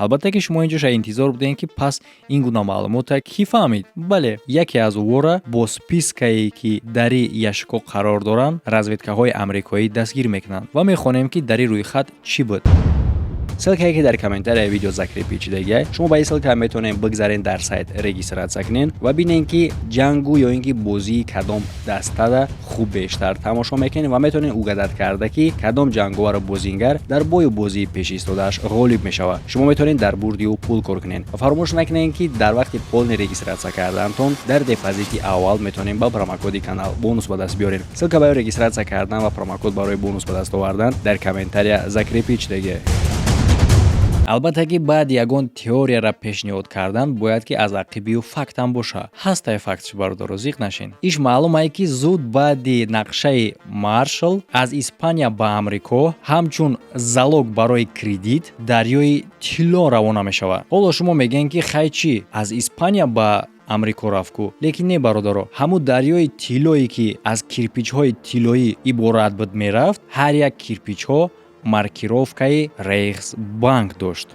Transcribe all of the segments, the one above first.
البته که شما اینجا شاید انتظار بدین که پس این گونه معلومات کی فهمید؟ بله، یکی از اونها با سپیسکایی که در یشکو قرار دارن разведкаҳои амрикоӣ дастгир мекунанд ва мехонем ки дар рӯи хат чӣ буд. ссилкае ки дар комментарияи видео закри печидагия, шумо ба ин ссилка метавонед бигзарен дар сайт регистратсия кунед ва бинед ки ҷангу ё ин ки бозии кадом дастада хуб бештар тамошо мекунед ва метавонед угадат карда ки кадом ҷангувар бозингар дар бою бозии пешистодааш ғолиб мешавад. шумо метавонед дар бурди ӯ пул кор кунед ва фаромӯш накунед ки дар вақти полни регистратсия карданатон дар депозити аввал метавонед ба промокоди канал бонус ба даст биёред. ссилка барои регистратсия кардан ва промокод барои бонус ба даст овардан дар комментария закри печидагия. албатта ки баъд ягон теорияра пешниҳод кардан бояд ки аз ақибию фактам боша. ҳастай фактш бародаро зиқ нашин. иш маълумае ки зуд баъди нақшаи Маршалл аз Испания ба Амрико ҳамчун залог барои кредит дарёи тилло равона мешавад. ҳоло шумо мегӯед ки хай чӣ аз Испания ба амрико рафтку, лекин не бародаро, ҳамун дарёи тиллое ки аз кирпичҳои тиллоӣ иборат буд мерафт, ҳар як кирпичҳо маркировкаи Рейхсбанк дошт.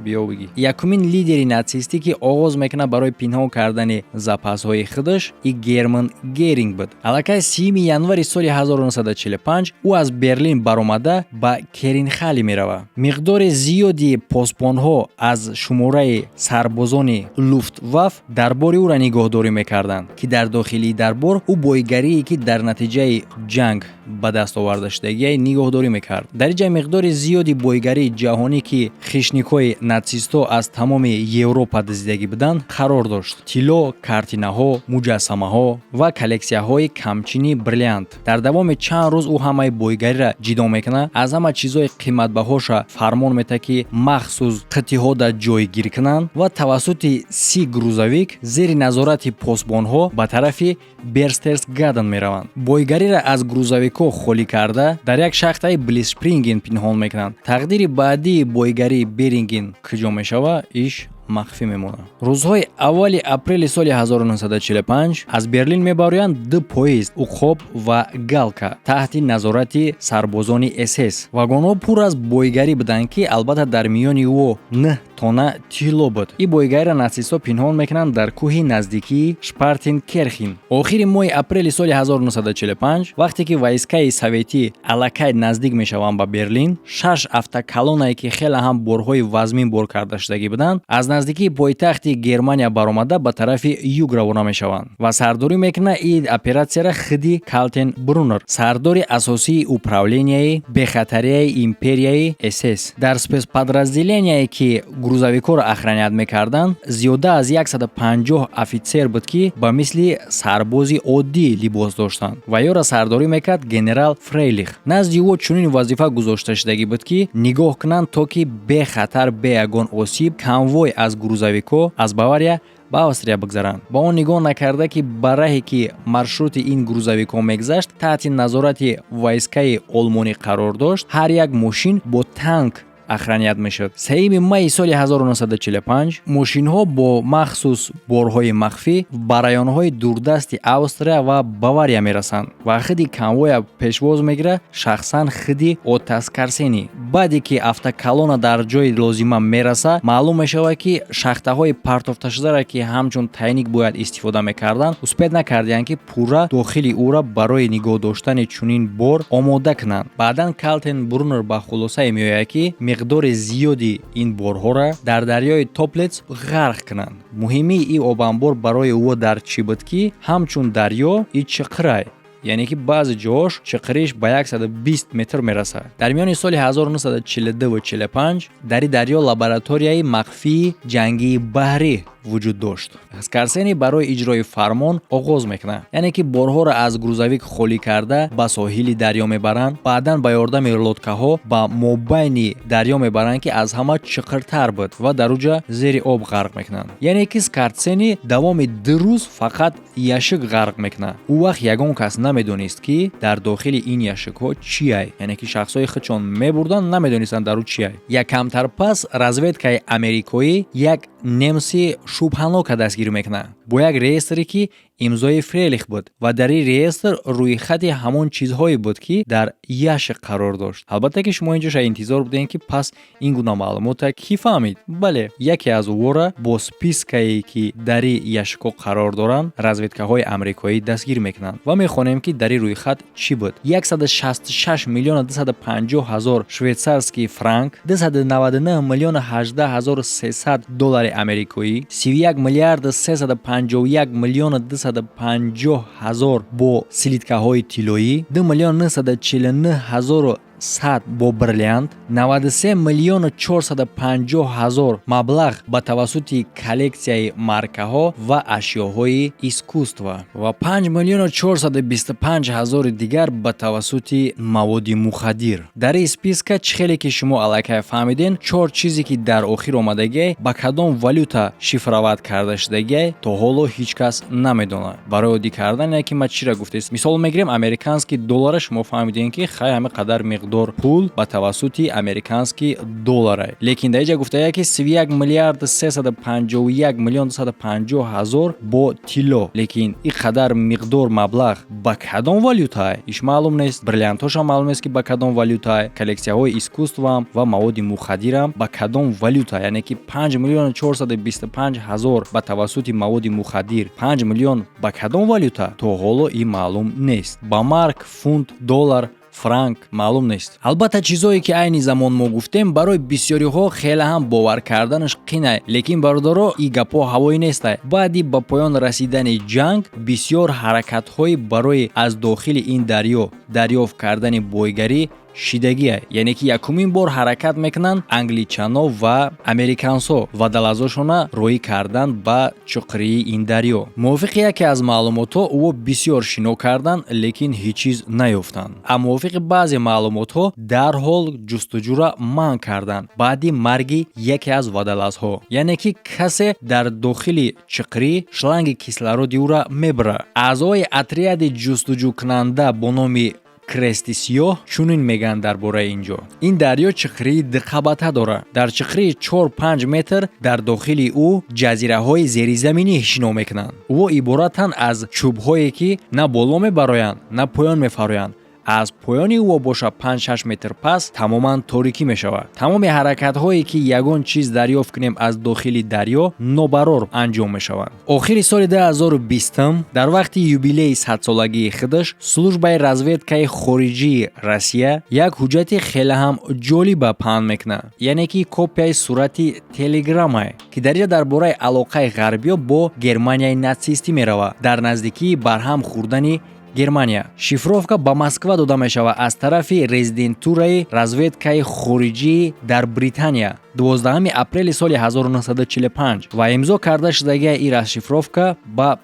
биё бигӣ. якумин лидери натсистӣ ки оғоз мекунад барои пинҳон кардани запасҳои худаш и Герман Геринг буд. аллакай 3 январи соли 1945 ӯ аз Берлин баромада ба Керинхалли меравад. миқдори зиёди посбонҳо аз шумораи сарбозони Люфтваффе дарбори ӯра нигоҳдорӣ мекарданд ки дар дохили дарбор ӯ бойгарие ки дар натиҷаи ҷанг ба даст оварда шудагиай нигоҳдорӣ мекард. дар ин ҷай миқдори зиёди бойгарии ҷаҳонӣ ки хишникҳои натсистҳо аз тамоми Европа дизидагӣ буданд қарор дошт. тилло, картинаҳо, муҷассамаҳо ва коллексияҳои камчини бриллиант. дар давоми чанд рӯз ӯ ҳамаи бойгарира ҷидо мекунад, аз ҳама чизҳои қиматбаҳоша фармон метад ки махсус қитъиҳода ҷойгир кунанд ва тавассути 30 грузовик зери назорати посбонҳо ба тарафи Берстерсгаден мераванд. бойгарира аз грузовикҳо холӣ карда дар як шахтаи Блисспринген пинҳон мекунанд. тақдири баъдии бойгарии Беринген куҷо мешавад, иш махфӣ мемонад. рӯзҳои аввали апрели соли 1945 аз Берлин мебароянд 2 поезд уқоб ва галка таҳти назорати сарбозони СС. вагонҳо пур аз бойгарӣ буданд ки албатта дар миёни ӯ 9 тонна тилло буд. ин бойгарира натсистҳо пинҳон мекунанд дар кӯҳи наздикии Шпартенкерхен. охири моҳи апрели соли 1945 вақте ки войскаи советӣ аллакай наздик мешаванд ба Берлин, 6 автоколоннае ки хеле ҳам борҳои вазмин бор карда шудагӣ буданд аз наздикии пойтахти Германия баромада ба тарафи юг равона мешаванд ва сардорӣ мекунад ин оператсияра худи Калтенбруннер, сардори асосии управленияи бехатарияи империяи СС. дар спецподразделение ки грузовикҳоро охранят мекарданд, зиёда аз 150 офитсер буд ки ба мисли сарбози оддӣ либос доштанд ва ёра сардорӣ мекард генерал Фрейлих. назди ӯ чунин вазифа гузошта шудагӣ буд ки нигоҳ кунанд то ки бехатар бе ягон осиб конвой аз грузовикҳо аз Бавария ба Австрия бигзаранд. ба он нигоҳ накарда ки ба раҳе ки маршрути ин грузовикҳо мегзашт таҳти назорати войскаи олмонӣ қарор дошт, ҳар як мошин бо танк охраният мешуд. 3 майи соли 1945 мошинҳо бо махсус борҳои махфӣ ба районҳои дурдасти Австрия ва Бавария мерасанд ва худи конвоя пешвоз мегирад шахсан худи Оттаскарсени. баъде ки автоколонна дар ҷои лозима мераса, маълум мешавад ки шахтаҳои партофташударо ки ҳамчун тайник бояд истифода мекарданд, успед накарданд ки пурра дохили ӯра барои нигоҳ доштани чунин бор омода кунанд. баъдан Калтенбруннер ба хулосае меояд ки миқдори зиёди ин борҳоро дар дарёи Топлец ғарқ кунанд. муҳимии ин обанбор барои ӯ дар чӣ буд ки ҳамчун дарё и чиқрай, яъне ки баъзе ҷоҳош чиқриш ба 120 метр мерасад. дар миёни соли 1942 ва 45 дар ин дарё лабораторияи махфии ҷангии баҳрӣ вуҷуд дошт. Скарсени барои иҷрои фармон оғоз мекунад, яъне ки борҳоро аз грузовик холӣ карда ба соҳили дарё мебаранд, баъдан ба ёрдами лодкаҳо ба мобайни дарё мебаранд ки аз ҳама чиқртар буд ва дар уҷа зери об ғарқ мекунанд. яъне ки Скарсени давоми 2 рӯз фақат яшик ғарқ мекунад. ӯ вақт ягон кас намедонист ки дар дохили ин яшикҳо чияй, яъне ки шахсҳои худшон мебурданд, намедонистанд дар ӯ чияй. як камтар пас разведкаи амрикоӣ як немси шубҳанока дастгир мекунад бо як реестре ки имзои Фрелих буд ва дар ин реестр рӯйхати ҳамон чизҳое буд ки дар яшик қарор дошт. албатта ки шумо инҷо шаид интизор будем ки пас ин гуна маълумота кӣ фаҳмид? бале, яке аз вора бо спискае ки дар ин яшикҳо қарор доранд разведкаҳои амрикоӣ дастгир мекунанд ва мехонем ки дар ин рӯйхат чӣ буд. 166 миллиона 250 ҳазор швейтсарский франк, 299 миллиона 18 ҳазор 300 доллари америкоӣ, 31 миллиард 351 миллиона 250 ҳазор бо слиткаҳои тиллоӣ, 2 миллион 949 ҳазору 100 бо бриллиант, 93 миллиона 450 ҳазор маблағ ба тавассути коллексияи маркаҳо ва ашёҳои искусства ва 5 миллиона 425 ҳазори дигар ба тавассути маводи мухаддир. дар ин списка чӣ хеле ки шумо аллакай фаҳмиден, 4 чизе ки дар охир омадагиай ба кадом валюта шифроват карда шудагиай то ҳоло ҳеҷ кас намедонад. барои оддӣ кардан ки ма чира гуфтест, мисол мегирем американский доллара, шумо фаҳмиден ки хай ҳама қадар миқдор пул ба тавассути американский доллара, лекин дар инҷа гуфтая ки 31 миллиард 351 миллион 250 ҳазор бо тилло, лекин ин қадар миқдор маблағ ба кадом валютае иш маълум нест. бриллиантҳошам маълум нест ки ба кадом валютае, коллексияҳои искусствам ва маводи мухаддирам ба кадом валюта, яъне ки 5 миллион 425 ҳазор ба тавассути маводи мухаддир, 5 миллион ба кадом валюта то ҳоло ин маълум нест. ба марк, фунт, доллар, франк маълум нест. албатта чизое ки айни замон мо гуфтем барои бисёриҳо хеле ҳам бовар карданаш қинае, лекин бародаро ин гапҳо ҳавоӣ нестае. баъди ба поён расидани ҷанг бисёр ҳаракатҳои барои аз дохили ин дарё дарёфт кардани бойгарӣ шидагия, яъне ки якумин бор ҳаракат мекунанд англичано ва американсо ва далазошона роӣ кардан ба чуқрии ин дарё. мувофиқи яке аз маълумотҳо ӯ бисёр шино карданд, лекин ҳеҷ чиз наёфтанд. мувофиқи баъзе маълумотҳо дарҳол ҷустуҷӯра манъ карданд баъди марги яке аз вадалазҳо, яъне ки касе дар дохили чуқрӣ шланги кислороди ӯра мебарад. аъзои отряди ҷустуҷӯкунанда бо номи крести сиёҳ чунин мегӯянд дар бораи ин ҷо. ин дарё чуқрии диққабата дорад. дар чуқрии 4-5 метр дар дохили ӯ ҷазираҳои зеризаминӣ шино мекунанд. ӯ иборатанд аз чӯбҳое ки на боло мебароянд, на поён мефароянд. аз поёни ӯ боша 5-6 метр пас тамоман торикӣ мешавад. тамоми ҳаракатҳое ки ягон чиз дарёфт кунем аз дохили дарё нобарор анҷом мешаванд. охири соли 2020 дар вақти юбилеи 100-солагии худаш службаи разведкаи хориҷии Россия як ҳуҷҷати хеле ҳам ҷолиба паҳн мекунад, яъне ки копияи сурати телеграммае ки дар инҷа дар бораи алоқаи ғарбиё бо Германияи натсистӣ меравад дар наздикии барҳам хӯрдани Германия. шифровка ба Москва дода мешавад аз тарафи резидентураи разведкаи хориҷӣ дар Британия 12 апрели соли 1945 ва имзо карда шудагиай ин расшифровка ба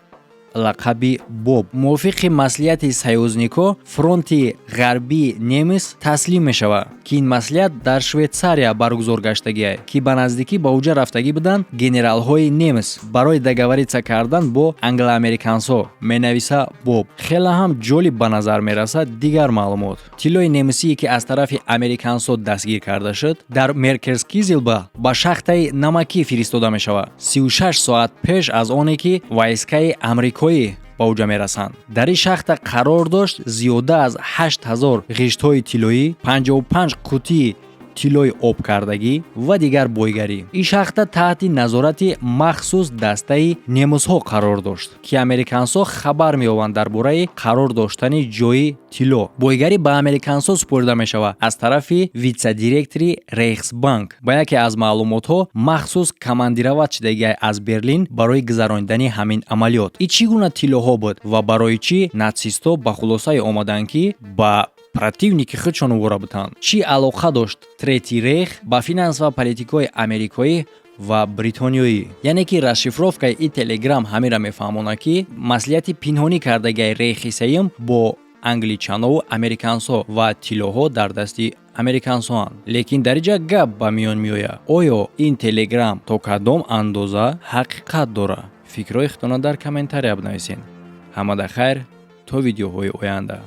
лақаби Боб. мувофиқи маслиҳати саюзникҳо фронти ғарбии немис таслим мешавад ки ин маслиҳат дар Швейтсария баргузор гаштагиай ки ба наздикӣ ба уҷа рафтагӣ буданд генералҳои немис барои договориться кардан бо англоамерикансо, менависа Боб. хеле ҳам ҷолиб ба назар мерасад дигар маълумот. тиллои немисие ки аз тарафи американсо дастгир карда шуд дар Меркерскизилба ба шахтаи намакӣ фиристода мешавад 36 соат пеш аз оне ки войскаи амрикоӣ ба уҷа мерасанд. дар ин шахта қарор дошт зиёда аз 8000 ғиштҳои тиллоӣ, 55 қутии тиллои обкардагӣ ва дигар бойгарӣ. ин шахта таҳти назорати махсус дастаи немусҳо қарор дошт ки американсо хабар меёбанд дар бораи қарор доштани ҷои тилло. бойгарӣ ба американсо супорида мешавад аз тарафи витсе-директори Рейхсбанк. ба яке аз маълумотҳо махсус командироват шудагиай аз Берлин барои гузарондани ҳамин амалиёт. ин чӣ гуна тиллоҳо буд ва барои чӣ натсистҳо ба хулосае омаданд ки ба противники худшон овора буданд? чӣ алоқа дошт Третий рейх ба финанс ва политикаи америкоӣ ва бритониёӣ? яъне ки расшифровкаи ин телеграм ҳамира мефаҳмонад ки маслиҳати пинҳонӣ кардагиай рейхи сеюм бо англичану американсо ва тиллоҳо дар дасти американсоанд. лекин дар инҷа гап ба миён меояд, оё ин телеграм то кадом андоза ҳақиқат дорад? фикрҳои худтонро дар комментария бинависед. ҳамада хайр то видеоҳои оянда.